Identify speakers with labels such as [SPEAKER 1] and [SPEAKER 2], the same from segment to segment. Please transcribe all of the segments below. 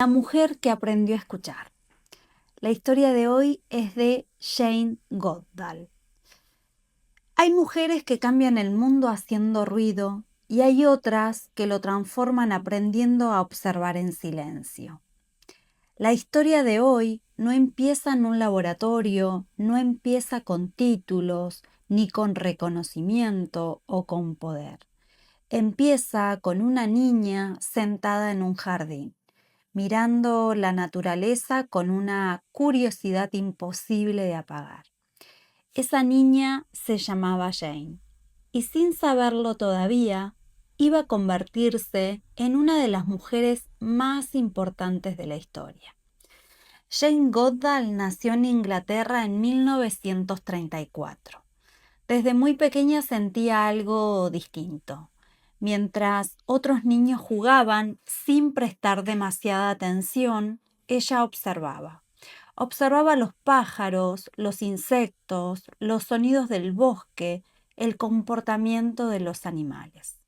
[SPEAKER 1] La mujer que aprendió a escuchar. La historia de hoy es de Jane Goodall. Hay mujeres que cambian el mundo haciendo ruido y hay otras que lo transforman aprendiendo a observar en silencio. La historia de hoy no empieza en un laboratorio, no empieza con títulos, ni con reconocimiento o con poder. Empieza con una niña sentada en un jardín, mirando la naturaleza con una curiosidad imposible de apagar. Esa niña se llamaba Jane y sin saberlo todavía iba a convertirse en una de las mujeres más importantes de la historia. Jane Goodall nació en Inglaterra en 1934. Desde muy pequeña sentía algo distinto. Mientras otros niños jugaban sin prestar demasiada atención, ella observaba. Observaba los pájaros, los insectos, los sonidos del bosque, el comportamiento de los animales.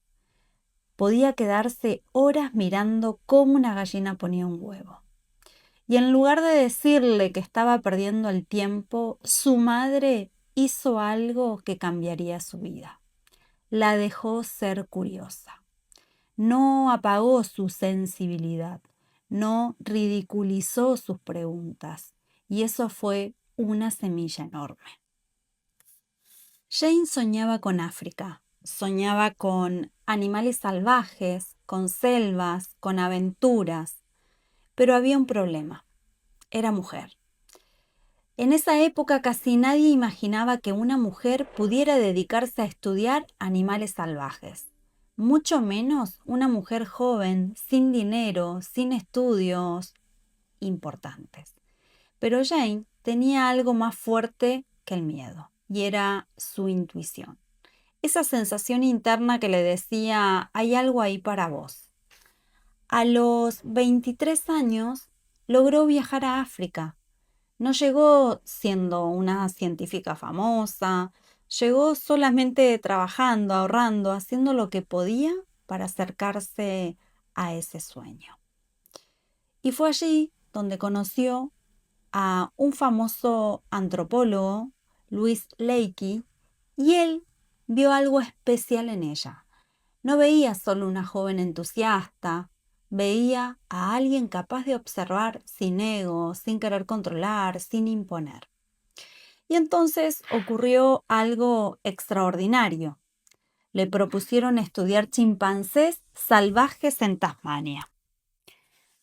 [SPEAKER 1] Podía quedarse horas mirando cómo una gallina ponía un huevo. Y en lugar de decirle que estaba perdiendo el tiempo, su madre hizo algo que cambiaría su vida. La dejó ser curiosa. No apagó su sensibilidad, no ridiculizó sus preguntas, y eso fue una semilla enorme. Jane soñaba con África, soñaba con animales salvajes, con selvas, con aventuras, pero había un problema: era mujer. En esa época casi nadie imaginaba que una mujer pudiera dedicarse a estudiar animales salvajes, mucho menos una mujer joven, sin dinero, sin estudios importantes. Pero Jane tenía algo más fuerte que el miedo, y era su intuición. Esa sensación interna que le decía: hay algo ahí para vos. A los 23 años logró viajar a África. No llegó siendo una científica famosa, llegó solamente trabajando, ahorrando, haciendo lo que podía para acercarse a ese sueño. Y fue allí donde conoció a un famoso antropólogo, Louis Leakey, y él vio algo especial en ella. No veía solo una joven entusiasta, veía a alguien capaz de observar sin ego, sin querer controlar, sin imponer. Y entonces ocurrió algo extraordinario. Le propusieron estudiar chimpancés salvajes en Tasmania.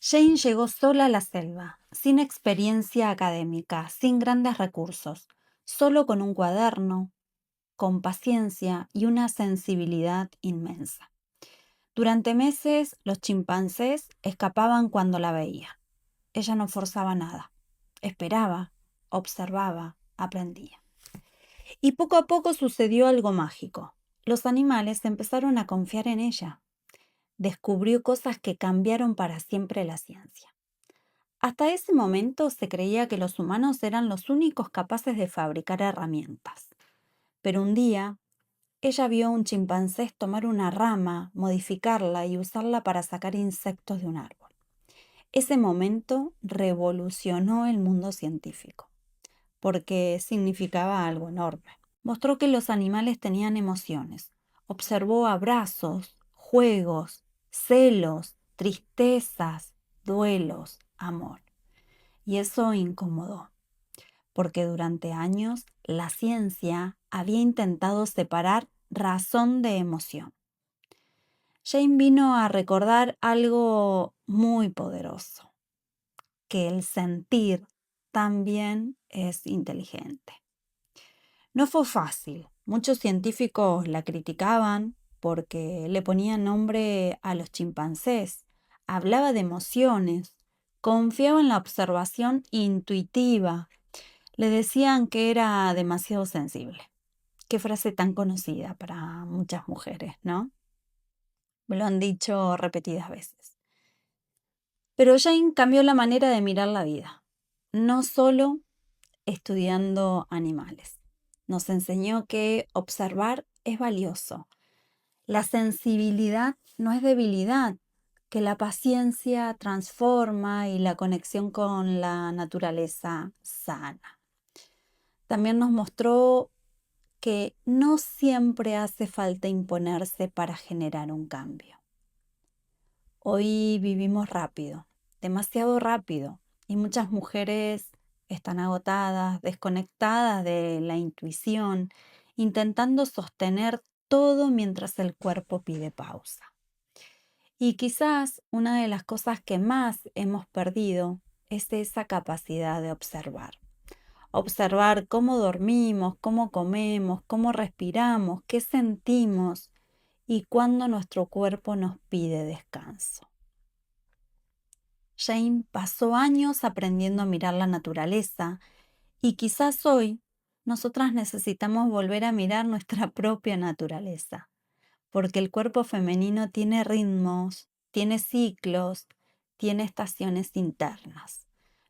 [SPEAKER 1] Jane llegó sola a la selva, sin experiencia académica, sin grandes recursos, solo con un cuaderno, con paciencia y una sensibilidad inmensa. Durante meses los chimpancés escapaban cuando la veían. Ella no forzaba nada. Esperaba, observaba, aprendía. Y poco a poco sucedió algo mágico. Los animales empezaron a confiar en ella. Descubrió cosas que cambiaron para siempre la ciencia. Hasta ese momento se creía que los humanos eran los únicos capaces de fabricar herramientas. Pero un día ella vio a un chimpancé tomar una rama, modificarla y usarla para sacar insectos de un árbol. Ese momento revolucionó el mundo científico, porque significaba algo enorme. Mostró que los animales tenían emociones. Observó abrazos, juegos, celos, tristezas, duelos, amor. Y eso incomodó, porque durante años la ciencia había intentado separar razón de emoción. Jane vino a recordar algo muy poderoso: que el sentir también es inteligente. No fue fácil. Muchos científicos la criticaban porque le ponían nombre a los chimpancés, hablaba de emociones, confiaba en la observación intuitiva. Le decían que era demasiado sensible. Qué frase tan conocida para muchas mujeres, ¿no? Me lo han dicho repetidas veces. Pero Jane cambió la manera de mirar la vida, no solo estudiando animales. Nos enseñó que observar es valioso. La sensibilidad no es debilidad, que la paciencia transforma y la conexión con la naturaleza sana. También nos mostró que no siempre hace falta imponerse para generar un cambio. Hoy vivimos rápido, demasiado rápido, y muchas mujeres están agotadas, desconectadas de la intuición, intentando sostener todo mientras el cuerpo pide pausa. Y quizás una de las cosas que más hemos perdido es esa capacidad de observar. Observar cómo dormimos, cómo comemos, cómo respiramos, qué sentimos y cuándo nuestro cuerpo nos pide descanso. Jane pasó años aprendiendo a mirar la naturaleza y quizás hoy nosotras necesitamos volver a mirar nuestra propia naturaleza, porque el cuerpo femenino tiene ritmos, tiene ciclos, tiene estaciones internas.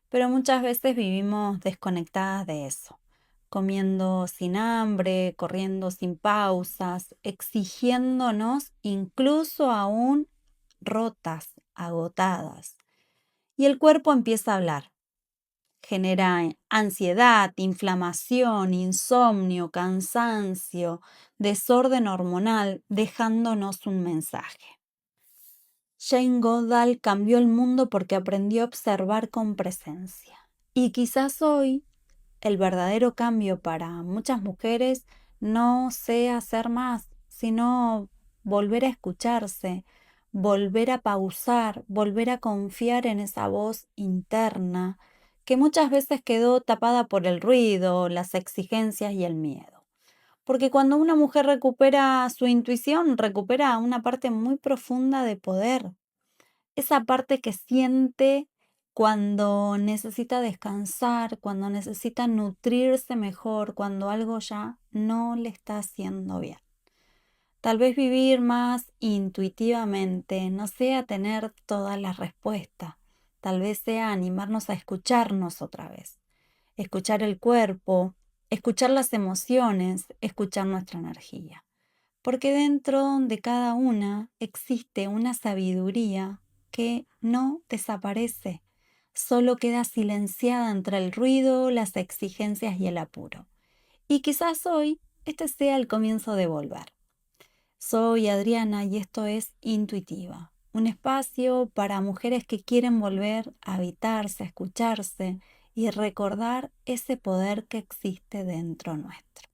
[SPEAKER 1] Pero muchas veces vivimos desconectadas de eso, comiendo sin hambre, corriendo sin pausas, exigiéndonos incluso aún rotas, agotadas. Y el cuerpo empieza a hablar. Genera ansiedad, inflamación, insomnio, cansancio, desorden hormonal, dejándonos un mensaje. Jane Goodall cambió el mundo porque aprendió a observar con presencia. Y quizás hoy el verdadero cambio para muchas mujeres no sea hacer más, sino volver a escucharse, volver a pausar, volver a confiar en esa voz interna que muchas veces quedó tapada por el ruido, las exigencias y el miedo. Porque cuando una mujer recupera su intuición, recupera una parte muy profunda de poder, esa parte que siente cuando necesita descansar, cuando necesita nutrirse mejor, cuando algo ya no le está haciendo bien. Tal vez vivir más intuitivamente no sea tener todas las respuestas, tal vez sea animarnos a escucharnos otra vez, escuchar el cuerpo, escuchar las emociones, escuchar nuestra energía. Porque dentro de cada una existe una sabiduría que no desaparece, solo queda silenciada entre el ruido, las exigencias y el apuro. Y quizás hoy este sea el comienzo de volver. Soy Adriana y esto es Intuitiva, un espacio para mujeres que quieren volver a habitarse, a escucharse y recordar ese poder que existe dentro nuestro.